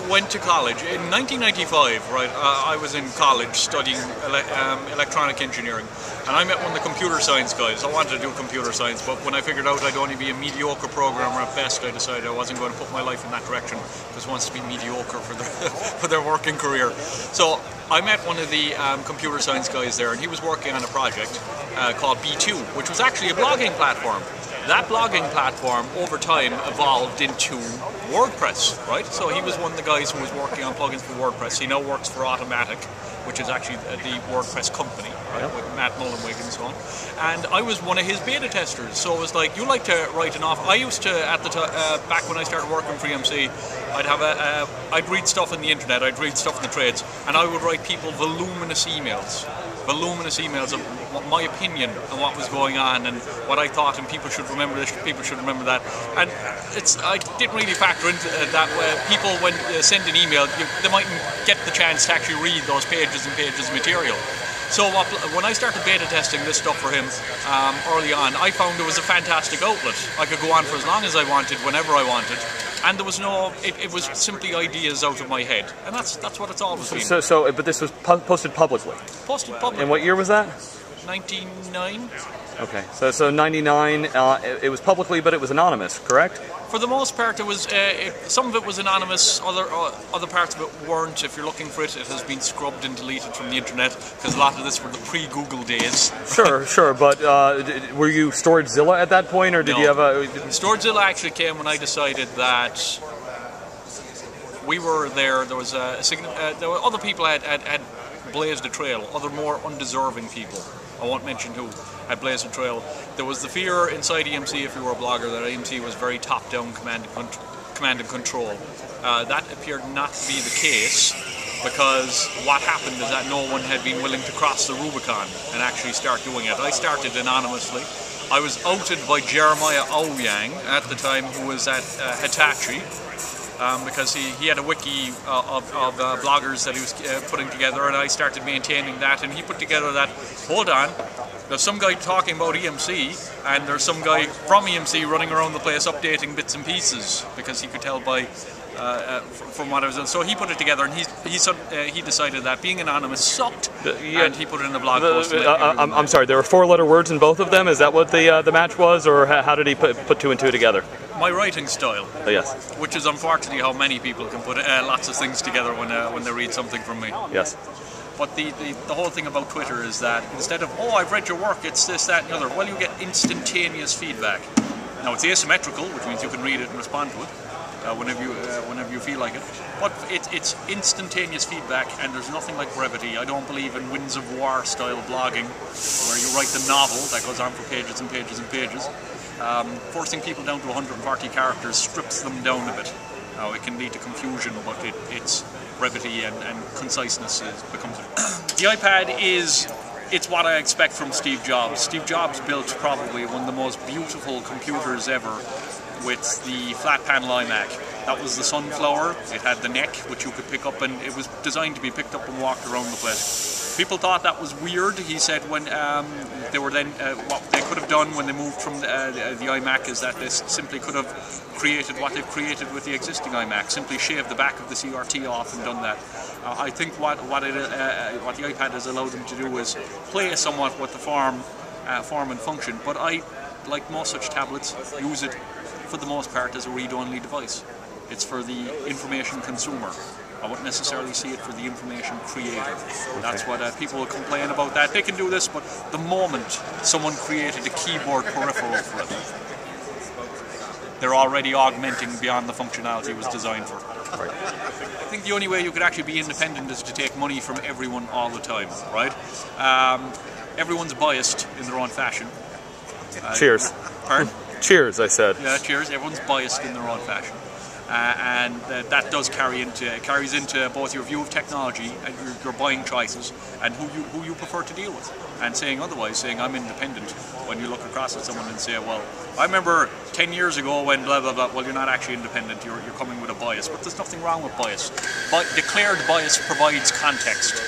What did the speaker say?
went to college in 1995, right? I was in college studying electronic engineering, and I met one of the computer science guys. I wanted to do computer science, but when I figured out I'd only be a mediocre programmer at best, I decided I wasn't going to put my life in that direction, because who wants to be mediocre for their, for their working career. So I met one of the computer science guys there, and he was working on a project called B2, which was actually a blogging platform. That blogging platform over time evolved into WordPress, right? So he was one of the guys who was working on plugins for WordPress. He now works for Automatic, which is actually the WordPress company, right? With Matt Mullenweg and so on. And I was one of his beta testers. So it was like, you like to write an off. I used to, at the back when I started working for EMC, I'd read stuff on the internet, I'd read stuff in the trades, and I would write people voluminous emails of my opinion on what was going on and what I thought, and people should remember this, people should remember that. And I didn't really factor into that. People, when send an email, they mightn't get the chance to actually read those pages and pages of material. So when I started beta testing this stuff for him early on, I found it was a fantastic outlet. I could go on for as long as I wanted, whenever I wanted. And there was no, it was simply ideas out of my head, and that's what it's always been. But this was posted publicly. Posted publicly. And what year was that? 99. Okay, so 99. It was publicly, but it was anonymous, correct? For the most part, it was. Some of it was anonymous. Other parts of it weren't. If you're looking for it, it has been scrubbed and deleted from the internet, because a lot of this were the pre-Google days. Sure. But were you Storagezilla at that point, or did you have a? Storagezilla actually came when I decided that we were there. There was there were other people had blazed a trail. Other more undeserving people. I won't mention who, had blazed a trail. There was the fear inside EMC, if you were a blogger, that EMC was very top-down command and control. That appeared not to be the case, because what happened is that no one had been willing to cross the Rubicon and actually start doing it. I started anonymously. I was outed by Jeremiah Ouyang at the time, who was at Hitachi. Because he had a wiki of bloggers that he was putting together, and I started maintaining that, and he put together that, hold on, there's some guy talking about EMC, and there's some guy from EMC running around the place updating bits and pieces, because he could tell by from what I was doing. So he put it together, and he decided that being anonymous sucked, and he put it in a blog post. I'm sorry, there were 4-letter words in both of them? Is that what the match was, or how did he put 2 and 2 together? My writing style, yes, which is unfortunately how many people can put lots of things together when they read something from me. Yes. But the whole thing about Twitter is that instead of, oh, I've read your work, it's this, that, and the other, well, you get instantaneous feedback. Now, it's asymmetrical, which means you can read it and respond to it whenever you feel like it. But it's instantaneous feedback, and there's nothing like brevity. I don't believe in Winds of War style blogging, where you write the novel that goes on for pages and pages and pages. Forcing people down to 140 characters strips them down a bit. Now, it can lead to confusion, but it's brevity and conciseness becomes it. The iPad it's what I expect from Steve Jobs. Steve Jobs built probably one of the most beautiful computers ever with the flat panel iMac. That was the Sunflower. It had the neck, which you could pick up, and it was designed to be picked up and walked around the place. People thought that was weird. He said when they were then, what they could have done when they moved from the iMac is that they simply could have created what they've created with the existing iMac, simply shaved the back of the CRT off and done that. I think what the iPad has allowed them to do is play somewhat with the form and function, but I, like most such tablets, use it for the most part as a read-only device. It's for the information consumer. I wouldn't necessarily see it for the information creator. That's what people will complain about that. They can do this, but the moment someone created a keyboard peripheral for it, they're already augmenting beyond the functionality it was designed for. Right. I think the only way you could actually be independent is to take money from everyone all the time, right? Everyone's biased in their own fashion. Cheers. Pardon? Cheers, I said. Yeah, cheers. Everyone's biased in their own fashion. And that does carries into both your view of technology and your buying choices and who you prefer to deal with. And saying otherwise, saying I'm independent, when you look across at someone and say, well, I remember 10 years ago when blah blah blah. Well, you're not actually independent. You're coming with a bias, but there's nothing wrong with bias. But declared bias provides context.